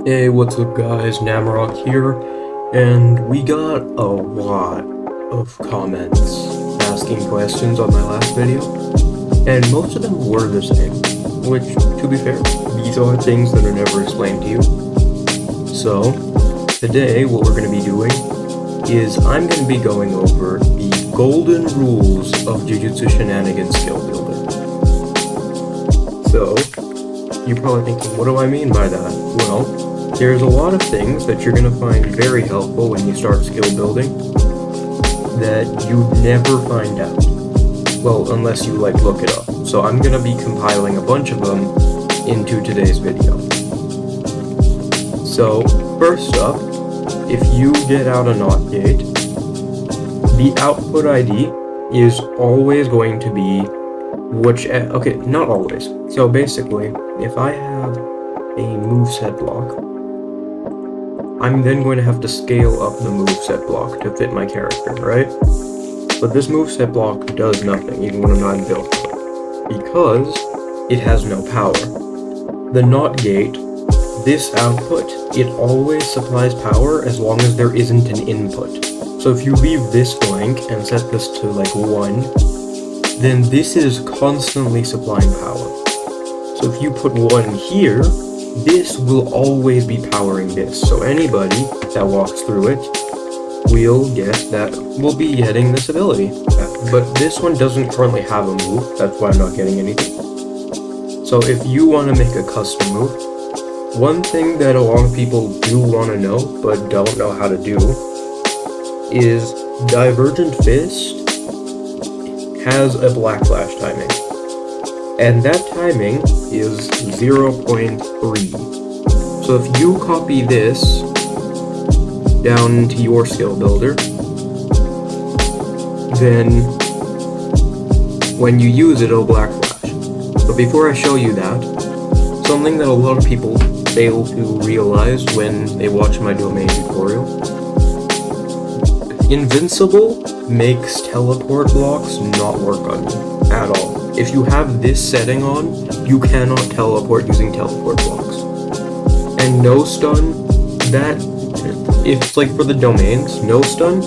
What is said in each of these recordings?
Hey, what's up guys, Namrock here, and we got a lot of comments asking questions on my last video, and most of them were the same, which, to be fair, these are things that are never explained to you. So, today what we're going to be doing is I'm going to be going over the golden rules of JJ Shenanigans skill building. So, you're probably thinking, what do I mean by that? Well, there's a lot of things that you're going to find very helpful when you start skill building that you'd never find out. Well, unless you look it up. So I'm going to be compiling a bunch of them into today's video. So, first up, if you get out a NOT gate, the output ID is always going to be okay, not always. So basically, if I have a moveset block, I'm then going to have to scale up the moveset block to fit my character, right? But this moveset block does nothing, even when I'm not built, because it has no power. The NOT gate, this output, it always supplies power as long as there isn't an input. So if you leave this blank and set this to 1, then this is constantly supplying power. So if you put 1 here, this will always be powering this. So anybody that walks through it will be getting this ability. But this one doesn't currently have a move, that's why I'm not getting anything. So if you want to make a custom move, one thing that a lot of people do want to know, but don't know how to do, is Divergent Fist has a black flash timing, and that timing is 0.3. So if you copy this down into your skill builder, then when you use it, it'll black flash. But before I show you that, something that a lot of people fail to realize when they watch my domain tutorial: Invincible makes teleport blocks not work on you at all. If you have this setting on, you cannot teleport using teleport blocks. And no stun, for the domains, no stun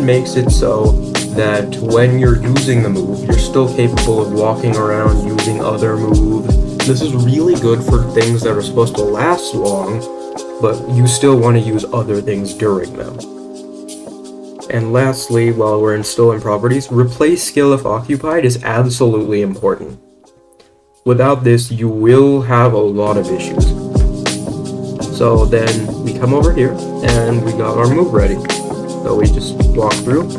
makes it so that when you're using the move, you're still capable of walking around using other moves. This is really good for things that are supposed to last long, but you still want to use other things during them. And lastly, while we're still in properties, replace skill if occupied is absolutely important. Without this, you will have a lot of issues. So then we come over here and we got our move ready. So we just walk through.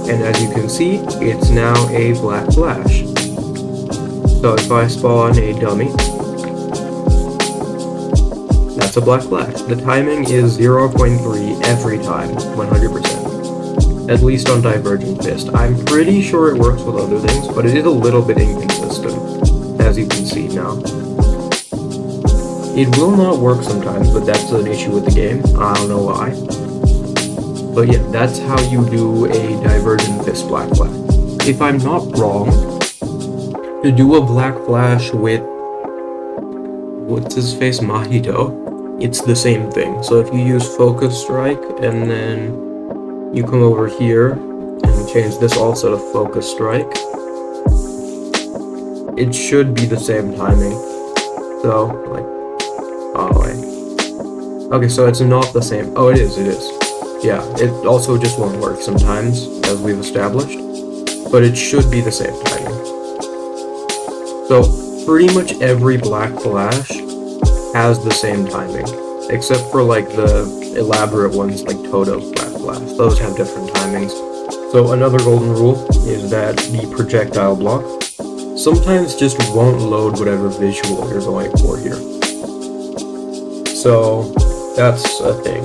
And as you can see, it's now a black flash. So if I spawn a dummy, that's a black flash. The timing is 0.3 every time, 100%. At least on Divergent Fist. I'm pretty sure it works with other things, but it is a little bit inconsistent, as you can see now. It will not work sometimes, but that's an issue with the game. I don't know why. But yeah, that's how you do a Divergent Fist black flash. If I'm not wrong, to do a black flash with what's-his-face, Mahito, it's the same thing. So if you use Focus Strike and then you come over here and change this also to Focus Strike, it should be the same timing. So, okay, so it's not the same. Oh, it is. Yeah, it also just won't work sometimes, as we've established, but it should be the same timing. So, pretty much every black flash has the same timing, except for the elaborate ones like Toto's black flash. Those have different timings. So another golden rule is that the projectile block sometimes just won't load whatever visual you're going for here. So that's a thing.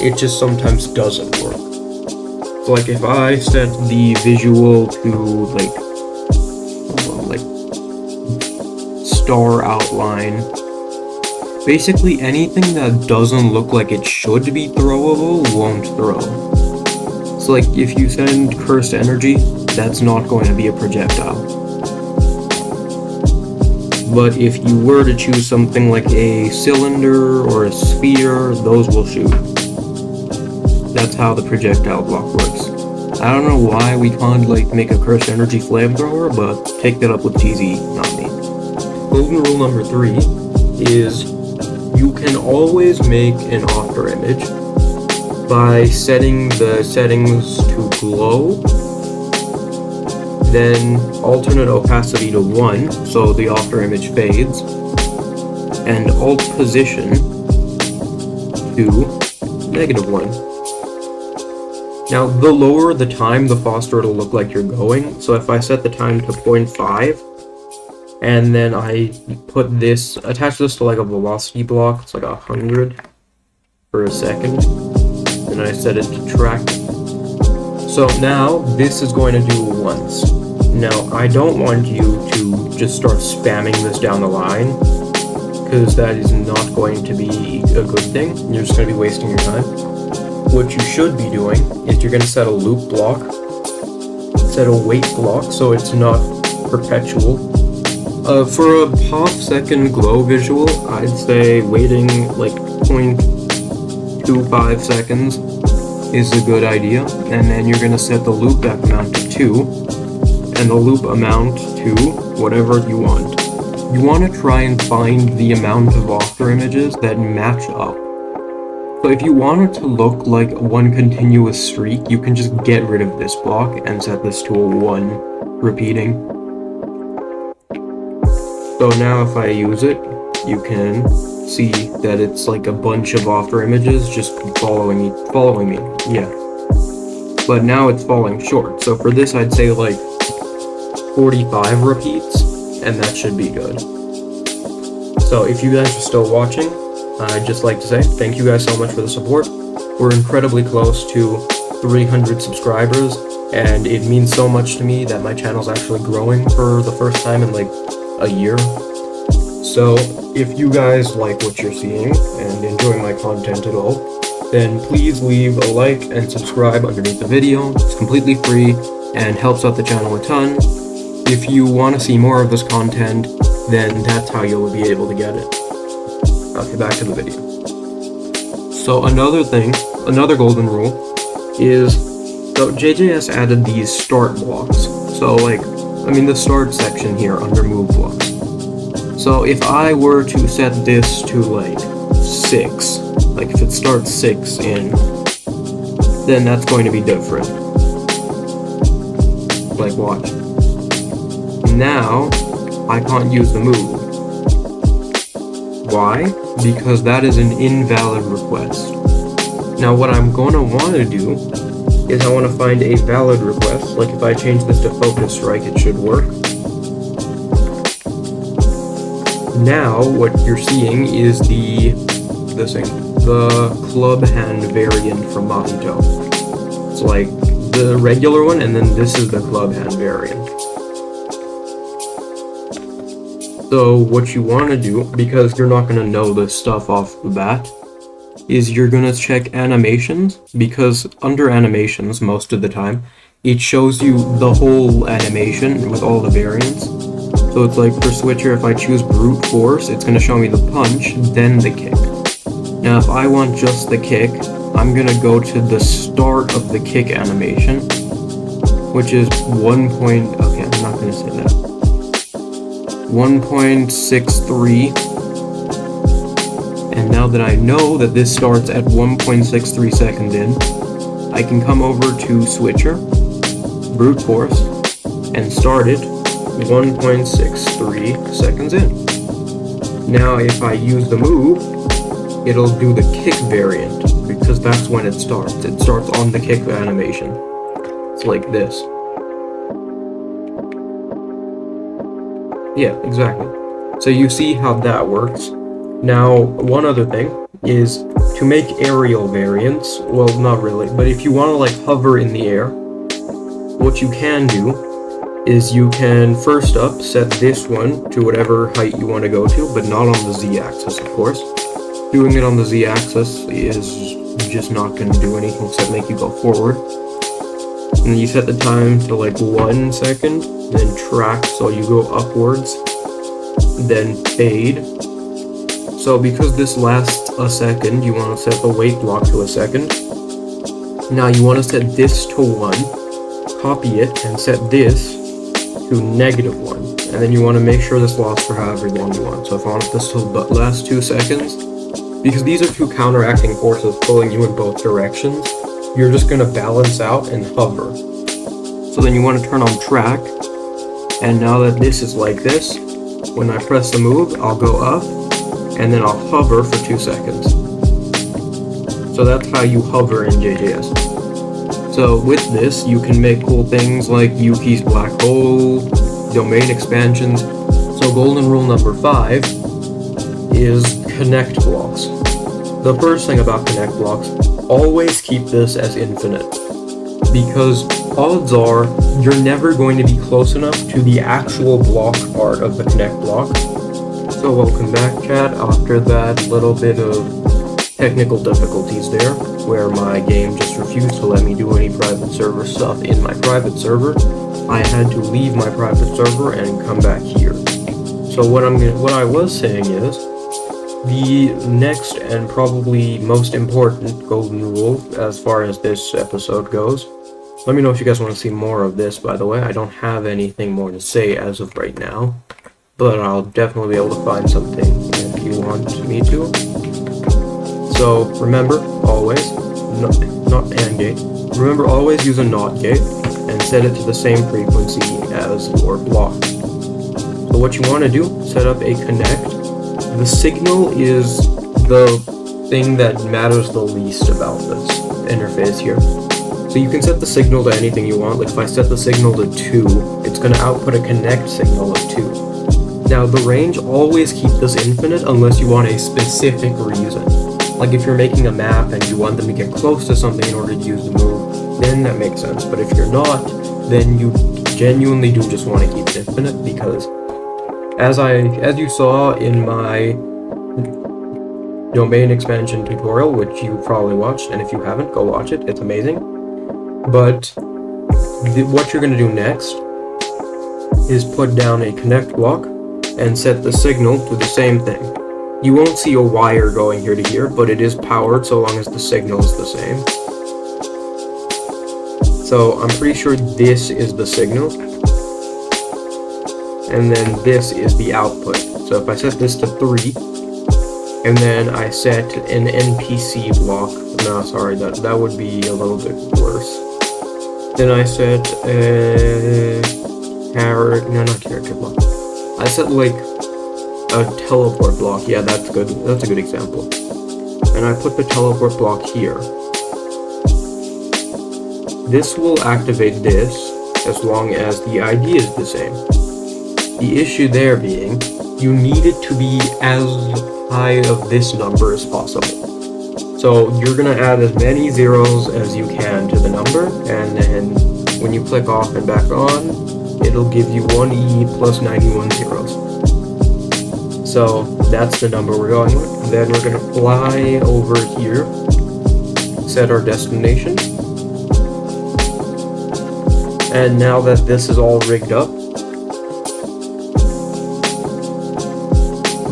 It just sometimes doesn't work. So if I set the visual to star outline, basically anything that doesn't look like it should be throwable won't throw. So if you send cursed energy, that's not going to be a projectile. but if you were to choose something like a cylinder or a sphere, those will shoot. That's how the projectile block works. I don't know why we can't like make a cursed energy flamethrower, but take that up with TZ, not me. Golden rule number 3 is you can always make an after image by setting the settings to glow, then alternate opacity to 1, so the after image fades, and alt position to -1. Now, the lower the time, the faster it'll look like you're going. So if I set the time to 0.5, and then I attach this to like a velocity block, it's like 100 for a second, and I set it to track. So now, this is going to do once. Now, I don't want you to just start spamming this down the line, because that is not going to be a good thing. You're just going to be wasting your time. What you should be doing is you're going to set a loop block, set a wait block so it's not perpetual. For a half-second glow visual, I'd say waiting like 0.25 seconds is a good idea, and then you're going to set the loop back amount to 2, and the loop amount to whatever you want. You want to try and find the amount of after images that match up. So if you want it to look like one continuous streak, you can just get rid of this block and set this to a 1 repeating. So now if I use it, you can see that it's like a bunch of after images just following me, yeah. But now it's falling short, so for this I'd say like 45 repeats, and that should be good. So if you guys are still watching, I'd just like to say thank you guys so much for the support. We're incredibly close to 300 subscribers, and it means so much to me that my channel's actually growing for the first time in like a year. So if you guys like what you're seeing and enjoying my content at all, then please leave a like and subscribe underneath the video. It's completely free and helps out the channel a ton. If you want to see more of this content, then that's how you'll be able to get it. Okay, back to the video. So another golden rule is, so JJS added these start blocks. So like, the start section here under move blocks. So if I were to set this to like 6, like if it starts 6 in, then that's going to be different. Like watch. Now, I can't use the move. Why? Because that is an invalid request. Now what I'm going to want to do is I want to find a valid request. Like if I change this to focus strike, it should work. Now what you're seeing is the club hand variant from Mahito. It's like the regular one, and then this is the club hand variant. So what you want to do, because you're not going to know this stuff off the bat, is you're going to check animations, because under animations, most of the time, it shows you the whole animation with all the variants. So it's like for Switcher, if I choose brute force, it's going to show me the punch, then the kick. Now if I want just the kick, I'm going to go to the start of the kick animation, which is I'm not going to say that. 1.63, and now that I know that this starts at 1.63 seconds in, I can come over to Switcher, brute force, and start it 1.63 seconds in. Now if I use the move, it'll do the kick variant, because that's when it starts. It starts on the kick animation. It's like this. Yeah, exactly. So you see how that works. Now, one other thing is to make aerial variants, well, not really, but if you want to like hover in the air, what you can do is you can first up set this one to whatever height you want to go to, but not on the z-axis, of course. Doing it on the z-axis is just not going to do anything except make you go forward. And you set the time to like 1 second, then track so you go upwards. then fade. So because this lasts a second, you want to set the wait block to a second. Now you want to set this to 1, copy it, and set this to -1. And then you want to make sure this lasts for however long you want. So if I want this to last 2 seconds, because these are two counteracting forces pulling you in both directions, you're just going to balance out and hover. So then you want to turn on track, and now that this is like this, when I press the move, I'll go up, and then I'll hover for 2 seconds. So that's how you hover in JJS. So with this, you can make cool things like Yuki's black hole, domain expansions. So golden rule number 5 is connect blocks. The first thing about connect blocks, always keep this as infinite, because odds are you're never going to be close enough to the actual block part of the connect block. So welcome back, chat, after that little bit of technical difficulties there, where my game just refused to let me do any private server stuff in my private server. I had to leave my private server and come back here. So what I was saying is, the next and probably most important golden rule as far as this episode goes. Let me know if you guys want to see more of this, by the way. I don't have anything more to say as of right now, but I'll definitely be able to find something if you want me to. So remember, always, not AND gate, remember always use a NOT gate and set it to the same frequency as your block. So what you want to do, set up a connect. The signal is the thing that matters the least about this interface here. So you can set the signal to anything you want. Like if I set the signal to 2, it's going to output a connect signal of 2. Now the range, always keep this infinite unless you want a specific reason. Like if you're making a map and you want them to get close to something in order to use the move, then that makes sense. But if you're not, then you genuinely do just want to keep it infinite, because as you saw in my domain expansion tutorial, which you probably watched, and if you haven't, go watch it, it's amazing. But what you're going to do next is put down a connect block and set the signal to the same thing. You won't see a wire going here to here, but it is powered so long as the signal is the same. So I'm pretty sure this is the signal, and then this is the output. So if I set this to 3, and then I set an NPC block, no, sorry, that would be a little bit worse. Then I set a not character block. I set like a teleport block. Yeah, that's good. That's a good example. And I put the teleport block here. This will activate this as long as the ID is the same. The issue there being, you need it to be as high of this number as possible. So you're going to add as many zeros as you can to the number, and then when you click off and back on, it'll give you 1E plus 91 zeros. So that's the number we're going with. Then we're going to fly over here, set our destination. And now that this is all rigged up,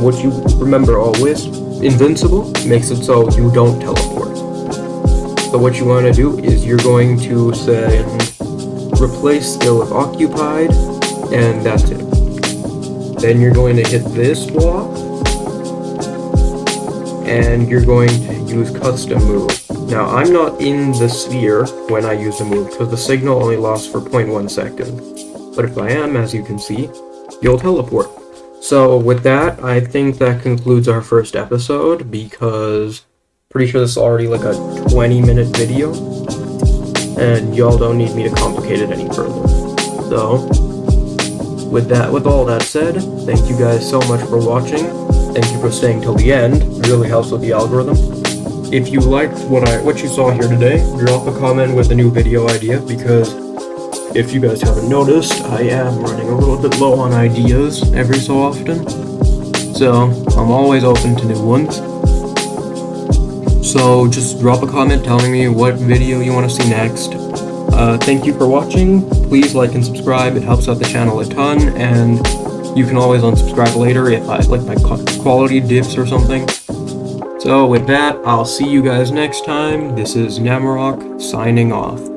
what you remember always, invincible makes it so you don't teleport. So what you want to do is you're going to say replace skill with occupied, and that's it. Then you're going to hit this block, and you're going to use custom move. Now I'm not in the sphere when I use the move because the signal only lasts for 0.1 second. But if I am, as you can see, you'll teleport. So with that, I think that concludes our first episode, because pretty sure this is already like a 20-minute video, and y'all don't need me to complicate it any further. So with all that said, thank you guys so much for watching. Thank you for staying till the end. It really helps with the algorithm. If you liked what you saw here today, drop a comment with a new video idea, because if you guys haven't noticed, I am running a little bit low on ideas every so often. So I'm always open to new ones. So just drop a comment telling me what video you want to see next. Thank you for watching. Please like and subscribe. It helps out the channel a ton, and you can always unsubscribe later if my quality dips or something. So with that, I'll see you guys next time. This is Namarok signing off.